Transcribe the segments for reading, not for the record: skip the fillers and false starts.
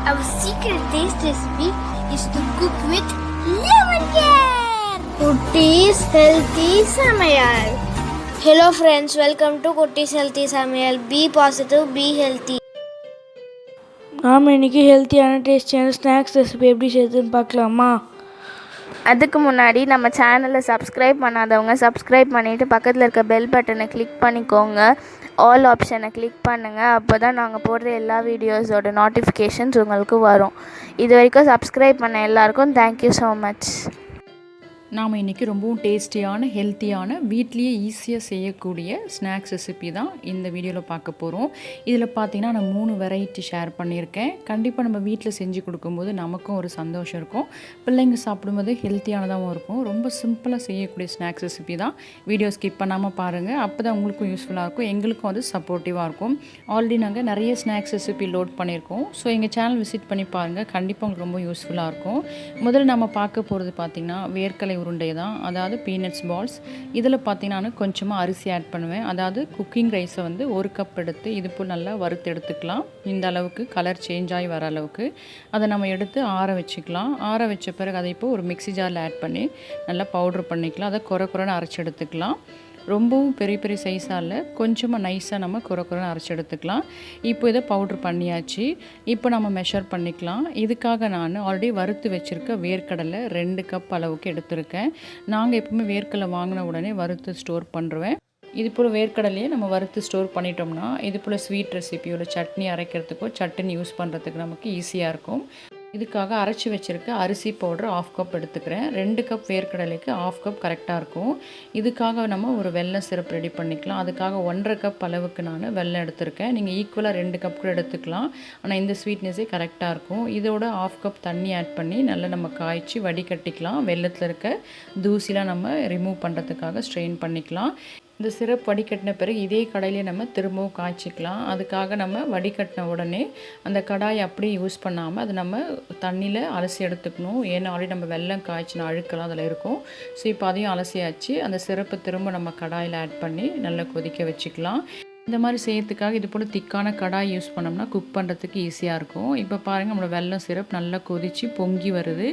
Our secret taste recipe is to cook with lemon care. Kutties Healthy Samayal. Hello friends, welcome to Kutties Healthy Samayal. Be positive, be healthy. நாம் இன்றைக்கி ஹெல்த்தியான டேஸ்டியான snacks recipe எப்படி செய்யுதுன்னு பார்க்கலாமா? அதுக்கு முன்னாடி நம்ம சேனலை சப்ஸ்கிரைப் பண்ணாதவங்க சப்ஸ்கிரைப் பண்ணிவிட்டு பக்கத்தில் இருக்க பெல் பட்டனை கிளிக் பண்ணிக்கோங்க. ஆல் ஆப்ஷனை கிளிக் பண்ணுங்கள். அப்போ தான் நாங்கள் போடுற எல்லா வீடியோஸோட நோட்டிஃபிகேஷன்ஸ் உங்களுக்கு வரும். இது வரைக்கும் சப்ஸ்கிரைப் பண்ண எல்லாருக்கும் தேங்க்யூ ஸோ மச். நாம் இன்றைக்கி ரொம்பவும் டேஸ்டியான ஹெல்த்தியான வீட்லேயே ஈஸியாக செய்யக்கூடிய ஸ்நாக்ஸ் ரெசிபி தான் இந்த வீடியோவில் பார்க்க போகிறோம். இதில் பார்த்திங்கன்னா நான் 3 வெரைட்டி ஷேர் பண்ணியிருக்கேன். கண்டிப்பாக நம்ம வீட்டில் செஞ்சு கொடுக்கும்போது நமக்கும் ஒரு சந்தோஷம் இருக்கும், பிள்ளைங்க சாப்பிடும்போது ஹெல்த்தியானதாகவும் இருக்கும். ரொம்ப சிம்பிளாக செய்யக்கூடிய ஸ்நாக்ஸ் ரெசிபி தான். வீடியோ ஸ்கிப் பண்ணாமல் பாருங்கள், அப்போ தான் உங்களுக்கும் யூஸ்ஃபுல்லாக இருக்கும், எங்களுக்கும் அது சப்போர்ட்டிவாக இருக்கும். ஆல்ரெடி நாங்கள் நிறைய ஸ்நாக்ஸ் ரெசிபி லோட் பண்ணியிருக்கோம். ஸோ எங்கள் சேனல் விசிட் பண்ணி பாருங்கள், கண்டிப்பாக உங்களுக்கு ரொம்ப யூஸ்ஃபுல்லாக இருக்கும். முதல்ல நம்ம பார்க்க போகிறது பார்த்திங்கன்னா வேர்க்கடலை உருண்டை தான், அதாவது பீனட்ஸ் பால்ஸ். இதில் பார்த்தீங்கன்னா நான் கொஞ்சமாக அரிசி ஆட் பண்ணுவேன். அதாவது குக்கிங் ரைஸை வந்து 1 கப் எடுத்து இது போல் நல்லா வறுத்து எடுத்துக்கலாம். இந்த அளவுக்கு கலர் சேஞ்ச் ஆகி வர அளவுக்கு அதை நம்ம எடுத்து ஆற வச்சுக்கலாம். ஆற வச்ச பிறகு அதை இப்போ ஒரு மிக்ஸி ஜாரில் ஆட் பண்ணி நல்லா பவுட்ரு பண்ணிக்கலாம். அதை குறைன்னு அரைச்சி எடுத்துக்கலாம். ரொம்பவும் பெரிய பெரிய சைஸாக இல்லை, கொஞ்சமாக நைஸாக நம்ம குறைன்னு அரைச்சி எடுத்துக்கலாம். இப்போ இதை பவுட்ரு பண்ணியாச்சு. இப்போ நம்ம மெஷர் பண்ணிக்கலாம். இதுக்காக நான் ஆல்ரெடி வறுத்து வச்சுருக்க வேர்க்கடலை 2 கப் அளவுக்கு எடுத்திருக்கேன். நாங்கள் எப்பவுமே வேர்க்கடலை வாங்கின உடனே வறுத்து ஸ்டோர் பண்ணுறேன். இது போல் வேர்க்கடலையே நம்ம வறுத்து ஸ்டோர் பண்ணிட்டோம்னா இது போல் ஸ்வீட் ரெசிபியோட சட்னி அரைக்கிறதுக்கோ சட்னி யூஸ் பண்ணுறதுக்கு நமக்கு ஈஸியாக இருக்கும். இதுக்காக அரைச்சி வச்சுருக்க அரிசி பவுடர் 1/2 கப் எடுத்துக்கிறேன். 2 கப் வேர்க்கடலைக்கு 1/2 கப் கரெக்டாக இருக்கும். இதுக்காக நம்ம ஒரு வெல்லம் சிரப் ரெடி பண்ணிக்கலாம். அதுக்காக 1.5 கப் அளவுக்கு நான் வெல்லம் எடுத்திருக்கேன். நீங்கள் ஈக்குவலாக 2 கப் கூட எடுத்துக்கலாம், ஆனால் இந்த ஸ்வீட்னஸே கரெக்டாக இருக்கும். இதோட 1/2 கப் தண்ணி ஆட் பண்ணி நல்லா நம்ம காய்ச்சி வடிகட்டிக்கலாம். வெல்லத்தில் இருக்க தூசிலாம் நம்ம ரிமூவ் பண்ணுறதுக்காக ஸ்ட்ரெயின் பண்ணிக்கலாம். இந்த சிரப் வடிகட்டின பிறகு இதே கடாயிலே நம்ம திரும்பவும் காய்ச்சிக்கலாம். அதுக்காக நம்ம வடிகட்டின உடனே அந்த கடாயை அப்படியே யூஸ் பண்ணாமல் அது நம்ம தண்ணியில் அலசி எடுத்துக்கணும். ஏன்னா ஆல்ரெடி நம்ம வெல்லம் காய்ச்சின அழுக்கெல்லாம் அதில் இருக்கும். ஸோ இப்போ அதையும் அலசியாச்சு. அந்த சிரப்பை திரும்ப நம்ம கடாயில் ஆட் பண்ணி நல்லா கொதிக்க வச்சுக்கலாம். இந்த மாதிரி செய்யறதுக்காக இது போல் திக்கான கடாய் யூஸ் பண்ணோம்னா குக் பண்ணுறதுக்கு ஈஸியாக இருக்கும். இப்போ பாருங்கள், நம்மளோட வெல்லம் சிரப் நல்லா கொதித்து பொங்கி வருது.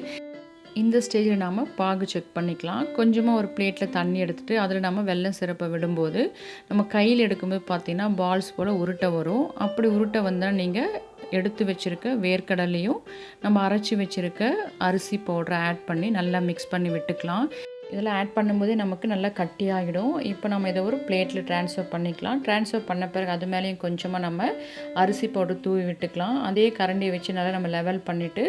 இந்த ஸ்டேஜில் நாம் பாகு செக் பண்ணிக்கலாம். கொஞ்சமாக ஒரு பிளேட்டில் தண்ணி எடுத்துகிட்டு அதில் நம்ம வெல்லம் சிரப்பை விடும்போது நம்ம கையில் எடுக்கும்போது பார்த்திங்கன்னா பால்ஸ் போல் உருட்டை வரும். அப்படி உருட்டை வந்தால் நீங்கள் எடுத்து வச்சுருக்க வேர்க்கடலையும் நம்ம அரைச்சி வச்சுருக்க அரிசி பவுடரை ஆட் பண்ணி நல்லா மிக்ஸ் பண்ணி விட்டுக்கலாம். இதெல்லாம் ஆட் பண்ணும்போதே நமக்கு நல்லா கட்டியாகிடும். இப்போ நம்ம இதை ஒரு பிளேட்டில் ட்ரான்ஸ்ஃபர் பண்ணிக்கலாம். ட்ரான்ஸ்ஃபர் பண்ண பிறகு அது மேலேயும் கொஞ்சமாக நம்ம அரிசி பவுடர் தூவி விட்டுக்கலாம். அதே கரண்டியை வச்சு நல்லா நம்ம லெவல் பண்ணிவிட்டு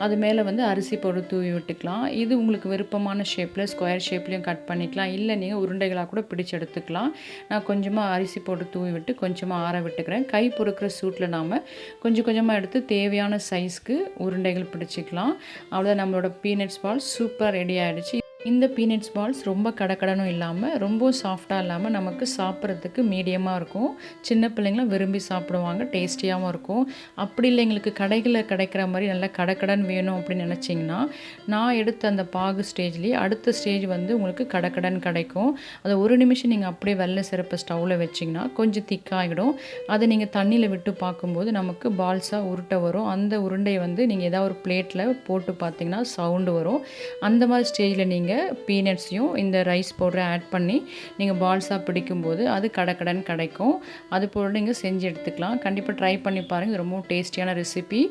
அது மேலே வந்து அரிசி பவுடர் தூவி விட்டுக்கலாம். இது உங்களுக்கு விருப்பமான ஷேப்பில் ஸ்கொயர் ஷேப்லேயும் கட் பண்ணிக்கலாம், இல்லை நீங்கள் உருண்டைகளாக கூட பிடிச்சி எடுத்துக்கலாம். நான் கொஞ்சமாக அரிசி பவுடர் தூவி விட்டு கொஞ்சமாக ஆற விட்டுக்கிறேன். கை பொறுக்கிற சூட்டில் நாம் கொஞ்சம் கொஞ்சமாக எடுத்து தேவையான சைஸ்க்கு உருண்டைகள் பிடிச்சிக்கலாம். அவ்வளோதான், நம்மளோட பீனட்ஸ் பால் சூப்பராக ரெடி ஆகிடுச்சு. இந்த பீனட்ஸ் பால்ஸ் ரொம்ப கடக்கடனும் இல்லாமல் ரொம்ப சாஃப்டாக இல்லாமல் நமக்கு சாப்பிட்றதுக்கு மீடியமாக இருக்கும். சின்ன பிள்ளைங்களும் விரும்பி சாப்பிடுவாங்க, டேஸ்டியாகவும் இருக்கும். அப்படி இல்லை எங்களுக்கு கடைகளில் கிடைக்கிற மாதிரி நல்லா கடக்கடன் வேணும் அப்படின்னு நினச்சிங்கன்னா நான் எடுத்த அந்த பாகு ஸ்டேஜ்லேயே அடுத்த ஸ்டேஜ் வந்து உங்களுக்கு கடக்கடன் கிடைக்கும். அதை 1 நிமிஷம் நீங்கள் அப்படியே வெள்ளை சிரப்பை ஸ்டவ்வில் வச்சிங்கன்னா கொஞ்சம் திக்காகிடும். அதை நீங்கள் தண்ணியில் விட்டு பார்க்கும்போது நமக்கு பால்ஸாக உருட்டை வரும். அந்த உருண்டையை வந்து நீங்கள் ஏதாவது ஒரு பிளேட்டில் போட்டு பார்த்தீங்கன்னா சவுண்டு வரும். அந்த மாதிரி ஸ்டேஜில் நீங்கள் பீனட்ஸையும் இந்த ரைஸ் பவுடரை ஆட் பண்ணி நீங்கள் பால்ஸாக பிடிக்கும்போது அது கடக்கடன் கிடைக்கும். அது போல் நீங்கள் செஞ்சு எடுத்துக்கலாம். கண்டிப்பாக ட்ரை பண்ணி பாருங்கள், இது ரொம்ப டேஸ்டியான ரெசிபி.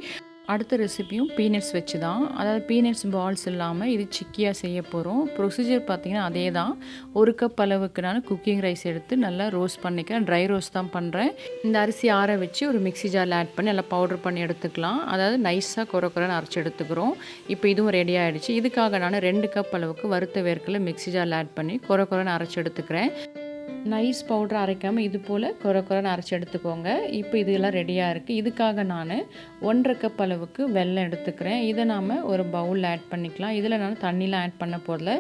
அடுத்த ரெசிபியும் பீனட்ஸ் வச்சு தான், அதாவது பீனட்ஸ் பால்ஸ் இல்லாமல் இது சிக்கியாக செய்ய போகிறோம். ப்ரொசீஜர் பார்த்திங்கன்னா அதே தான். 1 கப் அளவுக்கு நான் குக்கிங் ரைஸ் எடுத்து நல்லா ரோஸ்ட் பண்ணிக்கிறேன். ட்ரை ரோஸ்ட் தான் பண்ணுறேன். இந்த அரிசி ஆற வச்சு ஒரு மிக்ஸி ஜாரில் ஆட் பண்ணி நல்லா பவுடர் பண்ணி எடுத்துக்கலாம். அதாவது நைஸாக குறைன்னு அரைச்சி எடுத்துக்கிறோம். இப்போ இதுவும் ரெடி ஆகிடுச்சு. இதுக்காக நான் 2 கப் அளவுக்கு வறுத்த வேர்க்கடலை மிக்ஸி ஜாரில் ஆட் பண்ணி குறைன்னு அரைச்சி எடுத்துக்கிறேன். நைஸ் பவுடர் அரைக்காமல் இது போல் குறைன்னு அரைச்சி எடுத்துக்கோங்க. இப்போ இதெல்லாம் ரெடியாக இருக்குது. இதுக்காக நான் 1.5 கப் அளவுக்கு வெல்லம் எடுத்துக்கிறேன். இதை நாம் ஒரு பவுலில் ஆட் பண்ணிக்கலாம். இதில் நான் தண்ணிலாம் ஆட் பண்ண போதில்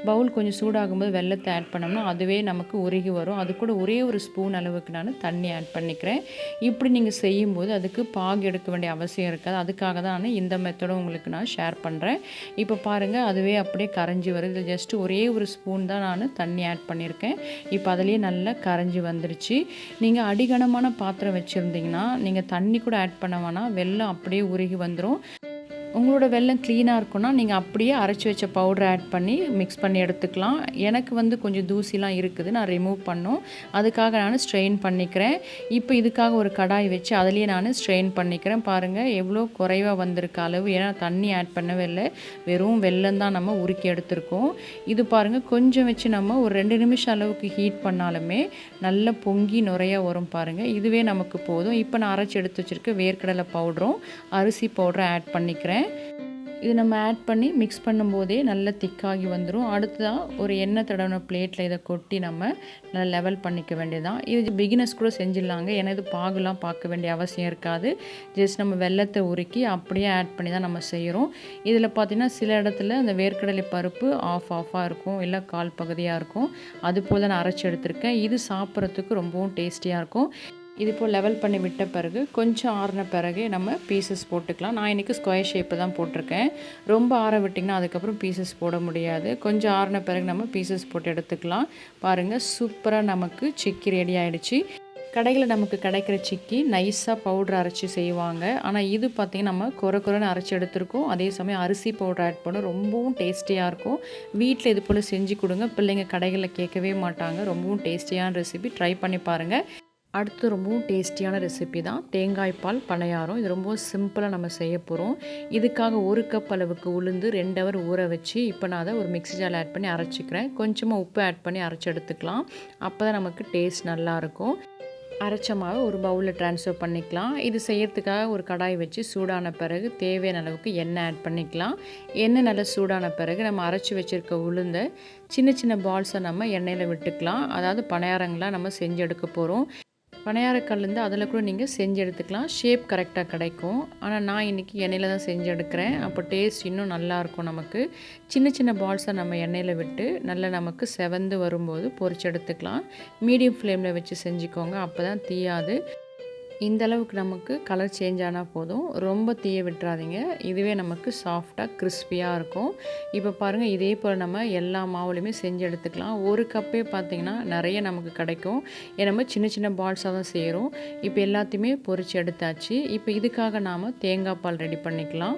பவுல் கொஞ்சம் சூடாகும்போது வெல்லத்தை ஆட் பண்ணோம்னா அதுவே நமக்கு உருகி வரும். அது கூட ஒரே ஒரு ஸ்பூன் அளவுக்கு நான் தண்ணி ஆட் பண்ணிக்கிறேன். இப்படி நீங்கள் செய்யும்போது அதுக்கு பாகு எடுக்க வேண்டிய அவசியம் இருக்காது. அதுக்காக தான் நான் இந்த மெத்தடும் உங்களுக்கு நான் ஷேர் பண்ணுறேன். இப்போ பாருங்கள், அதுவே அப்படியே கரைஞ்சி வருது. ஜஸ்ட்டு ஒரே ஒரு ஸ்பூன் தான் நான் தண்ணி ஆட் பண்ணியிருக்கேன். இப்போ அதில் அதிலே நல்லா கரைஞ்சி வந்துருச்சு. நீங்கள் அடிகனமான பாத்திரம் வச்சுருந்தீங்கன்னா நீங்கள் தண்ணி கூட ஆட் பண்ண வேணாம், வெல்லம் அப்படியே உருகி வந்துடும். உங்களோட வெல்லம் க்ளீனாக இருக்குன்னா நீங்கள் அப்படியே அரைச்சி வச்ச பவுடரை ஆட் பண்ணி மிக்ஸ் பண்ணி எடுத்துக்கலாம். எனக்கு கொஞ்சம் தூசிலாம் இருக்குது, நான் ரிமூவ் பண்ணும், அதுக்காக நான் ஸ்ட்ரெயின் பண்ணிக்கிறேன். இப்போ இதுக்காக ஒரு கடாய் வச்சு அதிலேயே நான் ஸ்ட்ரெயின் பண்ணிக்கிறேன். பாருங்கள் எவ்வளோ குறைவாக வந்திருக்க அளவு, ஏன்னா தண்ணி ஆட் பண்ணவே இல்லை, வெறும் வெல்லம் தான் நம்ம உருக்கி எடுத்திருக்கோம். இது பாருங்கள் கொஞ்சம் வச்சு நம்ம ஒரு 2 நிமிஷம் அளவுக்கு ஹீட் பண்ணாலுமே நல்லா பொங்கி நுரையா வரும் பாருங்கள். இதுவே நமக்கு போதும். இப்போ நான் அரைச்சி எடுத்து வச்சுருக்க வேர்க்கடலை பவுடரும் அரிசி பவுடரும் ஆட் பண்ணிக்கிறேன். இது நம்ம ஆட் பண்ணி மிக்ஸ் பண்ணும்போதே நல்லா திக்காகி வந்துடும். அடுத்ததாக ஒரு எண்ணெய் தடவின பிளேட்டில் இதை கொட்டி நம்ம நல்லா லெவல் பண்ணிக்க வேண்டியதான். இது பிகினர்ஸ் கூட செஞ்சிடலாங்க, ஏன்னா இது பாகுலாம் பார்க்க வேண்டிய அவசியம் இருக்காது. ஜஸ்ட் நம்ம வெல்லத்தை உருக்கி அப்படியே ஆட் பண்ணி தான் நம்ம செய்கிறோம். இதில் பார்த்திங்கன்னா சில இடத்துல அந்த வேர்க்கடலை பருப்பு ஆஃபாக இருக்கும், இல்லை கால் பகுதியாக இருக்கும். அது போல் நான் அரைச்சி எடுத்திருக்கேன். இது சாப்பிட்றதுக்கு ரொம்பவும் டேஸ்டியாக இருக்கும். இது போல் லெவல் பண்ணி விட்ட பிறகு கொஞ்சம் ஆறின பிறகு நம்ம பீசஸ் போட்டுக்கலாம். நான் இன்றைக்கி ஸ்கொயர் ஷேப்பு தான் போட்டிருக்கேன். ரொம்ப ஆற விட்டிங்கன்னா அதுக்கப்புறம் பீசஸ் போட முடியாது. கொஞ்சம் ஆறின பிறகு நம்ம பீசஸ் போட்டு எடுத்துக்கலாம். பாருங்கள் சூப்பராக நமக்கு சிக்கி ரெடி ஆகிடுச்சு. கடையில் நமக்கு கிடைக்கிற சிக்கி நைஸாக பவுட்ரு அரைச்சி செய்வாங்க. ஆனால் இது பார்த்திங்கன்னா நம்ம குறைன்னு அரைச்சி எடுத்துருக்கோம். அதே சமயம் அரிசி பவுடர் ஆட் பண்ண ரொம்பவும் டேஸ்டியாக இருக்கும். வீட்டில் இது போல் செஞ்சு கொடுங்க, பிள்ளைங்க கடைகளில் கேட்கவே மாட்டாங்க. ரொம்பவும் டேஸ்டியான ரெசிபி, ட்ரை பண்ணி பாருங்கள். அடுத்து ரொம்பவும் டேஸ்டியான ரெசிபி தான் தேங்காய் பால் பணியாரம். இது ரொம்பவும் சிம்பிளாக நம்ம செய்ய போகிறோம். இதுக்காக 1 கப் அளவுக்கு உளுந்து 2 ஹவர் ஊற வச்சு இப்போ நான் அதை ஒரு மிக்ஸி ஜாரில் ஆட் பண்ணி அரைச்சிக்கிறேன். கொஞ்சமாக உப்பு ஆட் பண்ணி அரைச்சி எடுத்துக்கலாம். அப்போ தான் நமக்கு டேஸ்ட் நல்லாயிருக்கும். அரைச்ச மாவை ஒரு பவுலில் ட்ரான்ஸ்ஃபர் பண்ணிக்கலாம். இது செய்யறதுக்காக ஒரு கடாய் வச்சு சூடான பிறகு தேவையான அளவுக்கு எண்ணெய் ஆட் பண்ணிக்கலாம். எண்ணெய் நல்லா சூடான பிறகு நம்ம அரைச்சி வச்சுருக்க உளுந்தை சின்ன சின்ன பால்ஸை நம்ம எண்ணெயில் விட்டுக்கலாம். அதாவது பணியாரங்களாக நம்ம செஞ்சு எடுக்க போகிறோம். பணியாரக்கல்லேருந்து அதில் கூட நீங்கள் செஞ்சு எடுத்துக்கலாம், ஷேப் கரெக்டாக கிடைக்கும். ஆனால் நான் இன்றைக்கி எண்ணெயில் தான் செஞ்சு எடுக்கிறேன், அப்போ டேஸ்ட் இன்னும் நல்லாயிருக்கும். நமக்கு சின்ன சின்ன பால்ஸை நம்ம எண்ணெயில் விட்டு நல்லா நமக்கு செவந்து வரும்போது பொரிச்சு எடுத்துக்கலாம். மீடியம் ஃப்ளேமில் வச்சு செஞ்சுக்கோங்க, அப்போ தான் தீயாது. இந்த அளவுக்கு நமக்கு கலர் சேஞ்ச் ஆனால் போதும், ரொம்ப தீய விட்டுறாதீங்க. இதுவே நமக்கு சாஃப்டாக கிறிஸ்பியாக இருக்கும். இப்போ பாருங்கள் இதே போல் நம்ம எல்லா மாவுலையுமே செஞ்சு எடுத்துக்கலாம். 1 கப்பே பார்த்திங்கன்னா நிறைய நமக்கு கிடைக்கும், நம்ம சின்ன சின்ன பால்ஸாக தான் செய்கிறோம். இப்போ எல்லாத்தையுமே பொரிச்சு எடுத்தாச்சு. இப்போ இதுக்காக நாம் தேங்காய் பால் ரெடி பண்ணிக்கலாம்.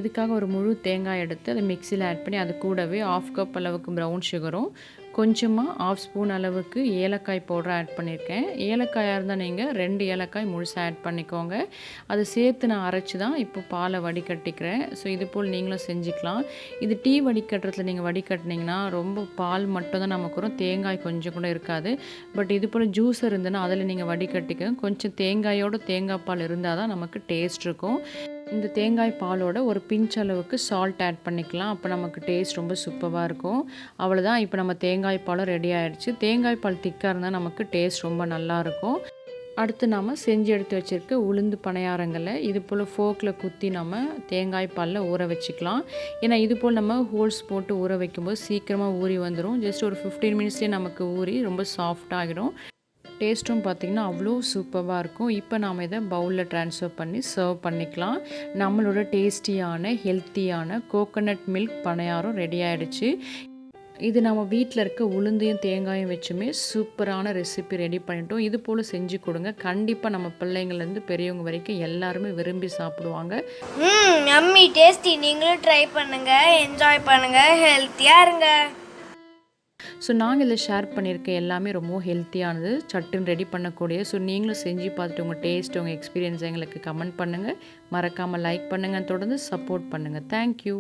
இதுக்காக ஒரு முழு தேங்காய் எடுத்து அதை மிக்சியில் ஆட் பண்ணி அது கூடவே 1/2 கப் அளவுக்கு ப்ரௌன் சுகரும் கொஞ்சமாக 1/2 ஸ்பூன் அளவுக்கு ஏலக்காய் பவுடர் ஆட் பண்ணியிருக்கேன். ஏலக்காயாக இருந்தால் நீங்கள் 2 ஏலக்காய் முழுசாக ஆட் பண்ணிக்கோங்க. அதை சேர்த்து நான் அரைச்சி தான் இப்போ பாலை வடிகட்டிக்கிறேன். ஸோ இது போல் நீங்களும் செஞ்சுக்கலாம். இது டீ வடிகட்டுறதுல நீங்கள் வடிகட்டினீங்கன்னா ரொம்ப பால் மட்டும் தான் நமக்கு வரும், தேங்காய் கொஞ்சம் கூட இருக்காது. பட் இது போல் ஜூஸ் இருந்ததுன்னா அதில் நீங்கள் வடிகட்டிக்க, கொஞ்சம் தேங்காயோட தேங்காய் பால் இருந்தால் தான் நமக்கு டேஸ்ட் இருக்கும். இந்த தேங்காய் பாலோட ஒரு பிஞ்ச் அளவுக்கு சால்ட் ஆட் பண்ணிக்கலாம், அப்போ நமக்கு டேஸ்ட் ரொம்ப சூப்பராக இருக்கும். அவ்வளோதான், இப்போ நம்ம தேங்காய் பாலும் ரெடி ஆகிடுச்சு. தேங்காய் பால் திக்காக இருந்தால் நமக்கு டேஸ்ட் ரொம்ப நல்லாயிருக்கும். அடுத்து நாம் செஞ்சு எடுத்து வச்சுருக்க உளுந்து பணியாரங்களை இது போல் ஃபோக்கில் குத்தி நம்ம தேங்காய் பாலில் ஊற வச்சுக்கலாம். ஏன்னா இது போல் நம்ம ஹோல்ஸ் போட்டு ஊற வைக்கும்போது சீக்கிரமாக ஊறி வந்துடும். ஜஸ்ட் ஒரு 15 மினிட்ஸ்லேயே நமக்கு ஊறி ரொம்ப சாஃப்டாகிடும். டேஸ்ட்டும் பார்த்திங்கன்னா அவ்வளோ சூப்பராக இருக்கும். இப்போ நாம் இதை பவுலில் ட்ரான்ஸ்ஃபர் பண்ணி சர்வ் பண்ணிக்கலாம். நம்மளோட டேஸ்டியான ஹெல்த்தியான கோகோனட் மில்க் பணியாரம் ரெடி ஆகிடுச்சு. இது நம்ம வீட்டில் இருக்க உளுந்தையும் தேங்காயும் வச்சுமே சூப்பரான ரெசிபி ரெடி பண்ணிட்டோம். இது போல் செஞ்சு கொடுங்க, கண்டிப்பாக நம்ம பிள்ளைங்கள்லேருந்து பெரியவங்க வரைக்கும் எல்லாருமே விரும்பி சாப்பிடுவாங்க. யம்மி டேஸ்டி, நீங்களும் ட்ரை பண்ணுங்கள், என்ஜாய் பண்ணுங்கள், ஹெல்த்தியாக இருங்க. ஸோ நாங்கள் இதில் ஷேர் பண்ணியிருக்க எல்லாமே ரொம்ப ஹெல்த்தியானது, சட்டுன்னு ரெடி பண்ணக்கூடிய. ஸோ நீங்களும் செஞ்சு பார்த்துட்டு உங்கள் டேஸ்ட், உங்கள் எக்ஸ்பீரியன்ஸ் எங்களுக்கு கமெண்ட் பண்ணுங்கள். மறக்காமல் லைக் பண்ணுங்கள், தொடர்ந்து சப்போர்ட் பண்ணுங்கள். தேங்க்யூ.